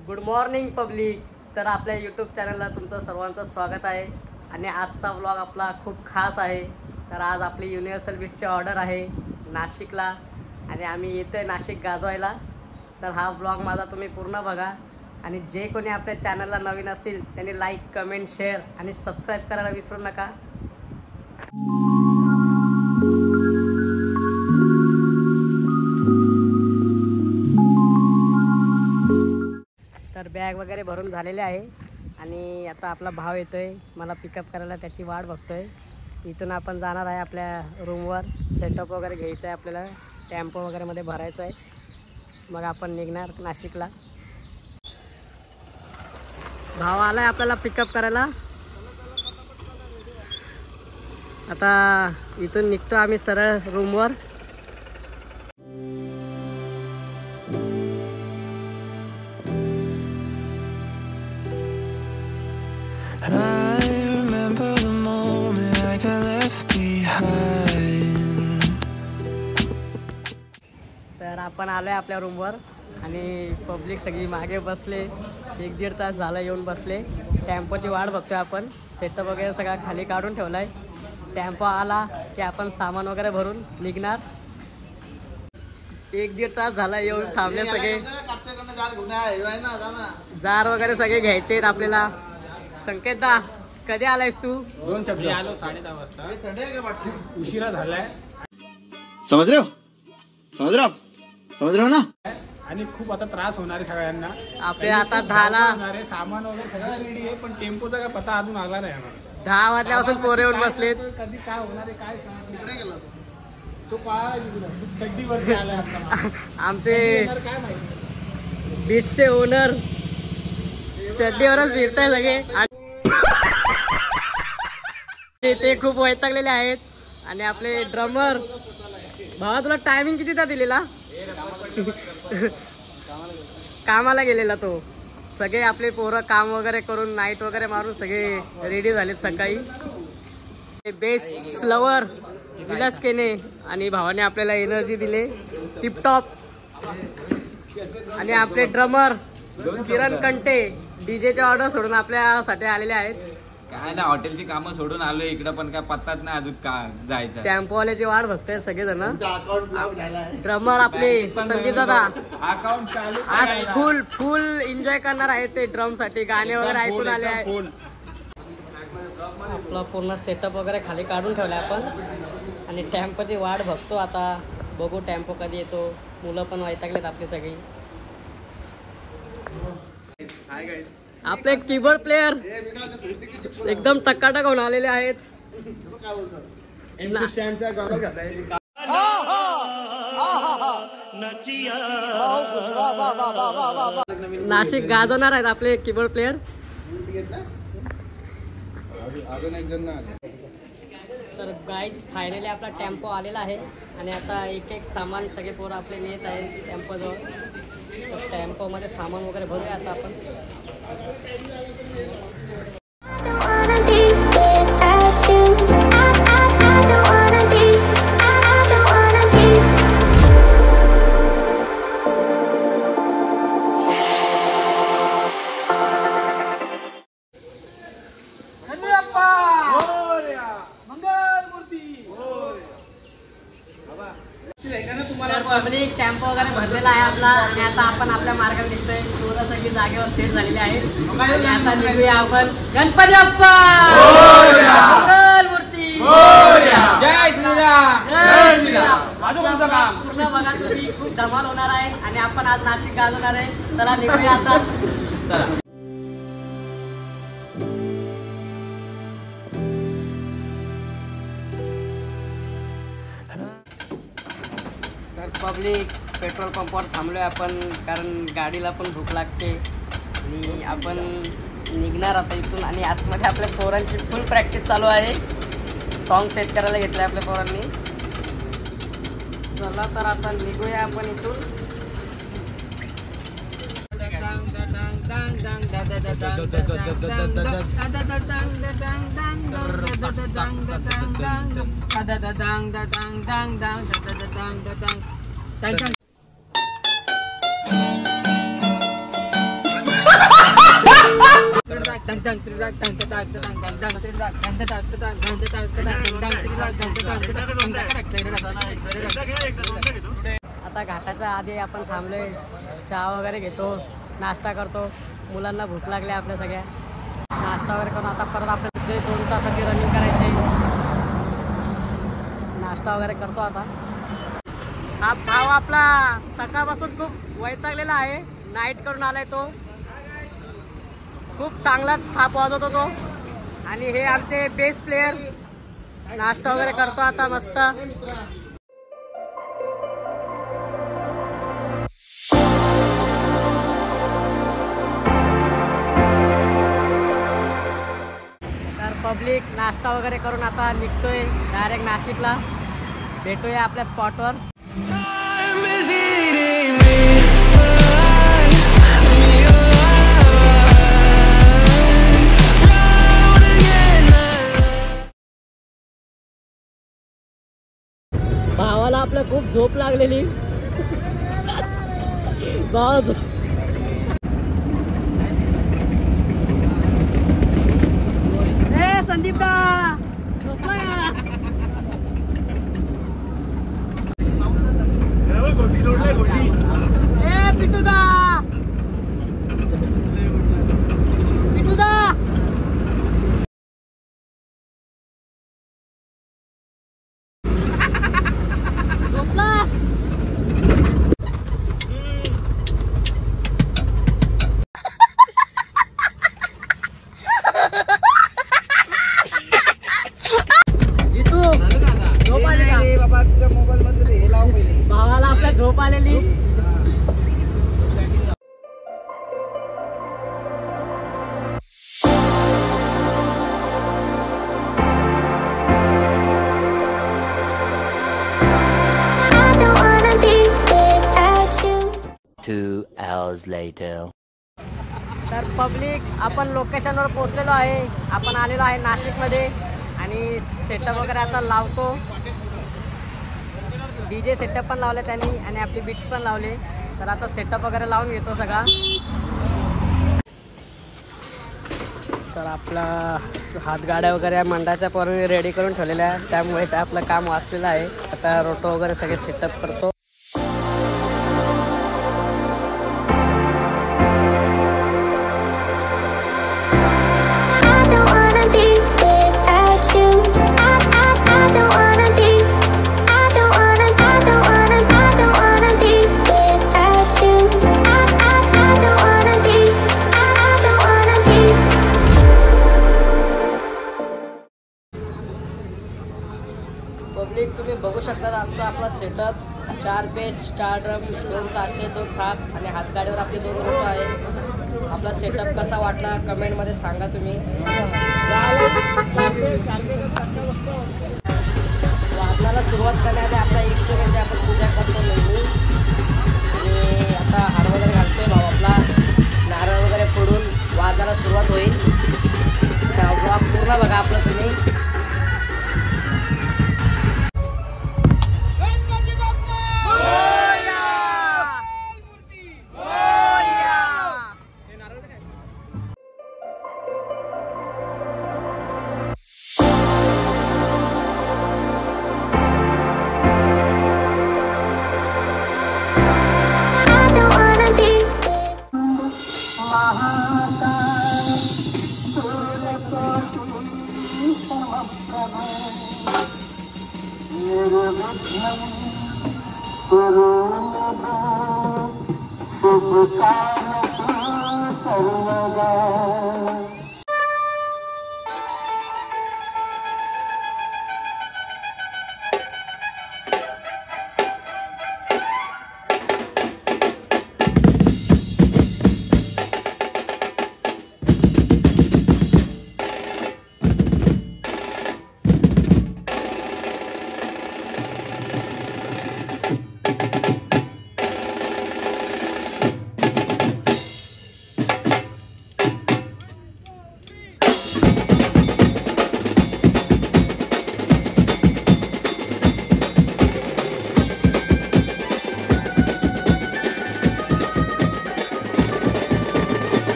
Good morning public. तर आपल्या YouTube चॅनलला तुमचं सर्वांचं स्वागत आहे आणि आजचा व्लॉग आपला खूप खास आहे. तर आज आपली युनिव्हर्सल बीटची ऑर्डर आहे नाशिकला आणि आम्ही येतो आहे नाशिक गाजवायला. तर हा व्लॉग माझा तुम्ही पूर्ण बघा आणि जे कोणी आपल्या चॅनलला नवीन असतील त्यांनी लाईक, कमेंट, शेअर आणि सबस्क्राईब करायला विसरू नका. तर बॅग वगैरे भरून झालेले आहे आणि आता आपला भाव येतोय मला पिकअप करायला, त्याची वाट बघतोय. इथून आपण जाणार आहे आपल्या रूमवर. सेटअप वगैरे घ्यायचं आहे आपल्याला, टेम्पो वगैरे मध्ये भरायचं आहे. मग आपण निघणार नाशिकला. भाव आलाय आपल्याला पिकअप करायला. आता इथून निघतो आम्ही सरळ रूमवर. तर आपण आलोय आपल्या रूमवर आणि पब्लिक सगळी मागे बसले. 1-1.5 तास झाला येऊन बसले. टेम्पोची वाट बघतोय आपण. सेटअप वगैरे सगळा खाली काढून ठेवलाय. टेम्पो आला की आपण सामान वगैरे भरून निघणार. 1-1.5 तास झाला येऊन थांबले सगळे. जार वगैरे सगळे घ्यायचे आहेत आपल्याला. संकेतदा कधी आलायस तू? 2 शब्द आलो 10:30 वाजता. उशिरा झालाय. समझ रहे हो ना. आणि खूप आता त्रास होणार आहे सगळ्यांना. आपले आता 10ला सामान वगैरे सगळं रेडी आहे पण टेम्पोचा काय पता अजून आला नाही आम्हाला. 10 वाजल्यापासून पोरे येऊन बसलेत. कधी काय होणार आहे काय तिकडे गेला तो पाळा चड्डीवरती आलाय आता. आमचे काय माहिती बीटचे ओनर चड्डीवरच फिरताय सगळे. ते खूप वैतागलेले आहेत. आणि आपले ड्रमर भावा, तुला टायमिंग कितीचा दिलेला? कामाला गेलेला तो. सगळे आपले पोरं काम वगैरे करून नाईट वगैरे मारून सगळे रेडी झालेत सकाळी. बेस्ट लवर विलास केने आणि भावाने आपल्याला एनर्जी दिले टिपटॉप. आणि आपले ड्रमर किरण कंटे डीजेच्या ऑर्डर सोडून आपल्यासाठी आलेले आहेत. काय ना हॉटेलची कामं सोडून आलोय इकडं पण काय पत्ताच नाही अजून का जायचं. टेम्पोवाल्याची वाट बघताय सगळेजण. ड्रमर आपले संगीत दादा अकाउंट चालू आज फुल एन्जॉय करणार आहेत. ते ड्रम साठी गाणे वगैरे ऐकून आले आहेत. आपला पूर्ण सेटअप वगैरे खाली काढून ठेवलाय आपण आणि टेम्पोची वाट बघतो आता. बघू टेम्पो कधी येतो. मुलं पण वैतागलेत आपली सगळी. आपले कीबोर्ड प्लेयर एकदम टकाटक होऊन आलेले आहेत. नाशिक गाजवणार आहेत आपले कीबोर्ड प्लेयर. तर गाईज फायनली आपला टेम्पो आलेला आहे आणि आता एक सामान सगळे पोरं आपले नेत आहेत टेम्पोजवळ. तर टेम्पोमध्ये सामान वगैरे भरूया आता आपण. पब्लिक टेम्पो वगैरे भरलेला आहे आपला आणि आता आपण आपल्या मार्गात निघतोय. पोरं सगळी जागेवर सेट झालेली आहेत आणि आता निघूया आपण. गणपती बाप्पा मंगल मूर्ती. जय श्रीराम. जय श्रीराम. आजोबांचं काम. पूर्ण बघा तुम्ही, खूप धमाल होणार आहे आणि आपण आज नाशिक गाजवणार आहे. चला निघूया आता. चला. तर पब्लिक पेट्रोल पंपावर थांबलोय आपण, कारण गाडीला पण भूक लागते आणि आपण निघणार आता इथून. आणि आतमध्ये आपल्या पोरांची फुल प्रॅक्टिस चालू आहे. सॉन्ग सेट करायला घेतलं आपल्या पोरांनी. चला तर आता निघूया आपण इथून. आता घाटाच्या आधी आपण थांबलोय, चहा वगैरे घेतो, नाश्ता करतो. मुलांना भूक लागली आपल्या सगळ्या. नाश्ता वगैरे करून आता परत आपल्याला तिथे 2 तासाची रनिंग करायची. नाश्ता वगैरे करतो आता. हा भाव आपला सकाळपासून खूप वैतागलेला आहे. नाईट करून आलाय तो. खूप चांगलाच थाप वाजवतो तो. आणि हे आमचे बेस्ट प्लेयर. नाश्ता वगैरे करतो आता मस्त. तर पब्लिक नाश्ता वगैरे करून आता निघतोय डायरेक्ट नाशिकला. भेटूया आपल्या स्पॉटवर. भावाला आपल्या खूप झोप लागलेली. भावा झोप. ए संदीप दा झोपला का? ए पिटू दा, पिटू दा. भावाला आपल्या झोप आलेली. तर पब्लिक आपण लोकेशनवर पोहोचलेलो आहे. आपण आलेलो आहे नाशिकमध्ये आणि सेटअप वगैरे आता लावतो. DJ सेटअप पण लावले त्यांनी आणि आपली बीट्स पण लावले. तर आता सेटअप वगैरे लावून घेतो सगळा. तर आपला हातगाड्या वगैरे मंडळाच्या पोरांनी रेडी करून ठेवलेल्या आहे, त्यामुळे ते आपलं काम वाचलेलं आहे. आता रोटो वगैरे सगळे सेटअप करतो. पब्लिक तुम्ही बघू शकता आमचा आपला सेटअप. 4 पेज, 4 ड्रम, 2 ताशे, 2 थाप आणि हातगाडीवर आपले 2 रोटो आहे. आपला सेटअप कसा वाटला कमेंटमध्ये सांगा तुम्ही. वादनाला सुरुवात करण्याआधी आपला इन्स्ट्रुमेंट आपण पूजा करतो नेहमी. आणि आता हार वगैरे घालतोय भाऊ आपला. नारळ वगैरे फोडून वादनाला सुरुवात होईल. ब्लॉग पूर्ण बघा आपलं तुम्ही.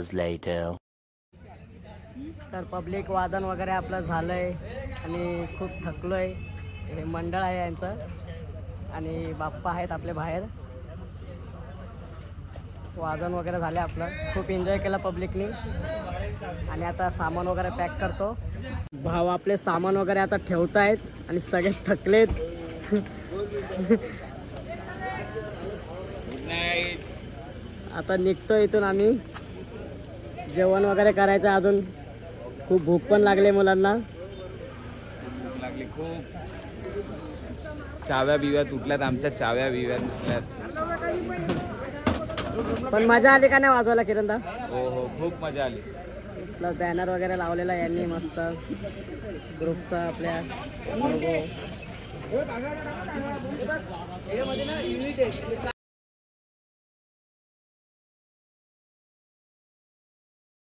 hours later. तर पब्लिक वादन वगैरे आपलं झालं आहे आणि खूप थकलो आहे. हे मंडळ आहे यांचं आणि बाप्पा आहेत आपले बाहेर. वादन वगैरे झाले आपलं, खूप एन्जॉय केला पब्लिकनी. आणि आता सामान वगैरे पॅक करतो. भाव आपले सामान वगैरे आता ठेवत आहेत आणि सगळे थकलेत. आता निघतो इथून आम्ही. जेवण वगैरे करायचं, अजून खूप भूक पण लागली मुलांना. भूक लागली खूप. चाव्या बिव्या तुटल्यात आमच्या, चाव्या बिव्या तुटल्यात. पण मजा आली का नाही वाजवायला किरणदा? हो हो खूप मजा आली. प्लस बॅनर वगैरे लावलेला यांनी मस्त ग्रुपचा आपल्या लोगो.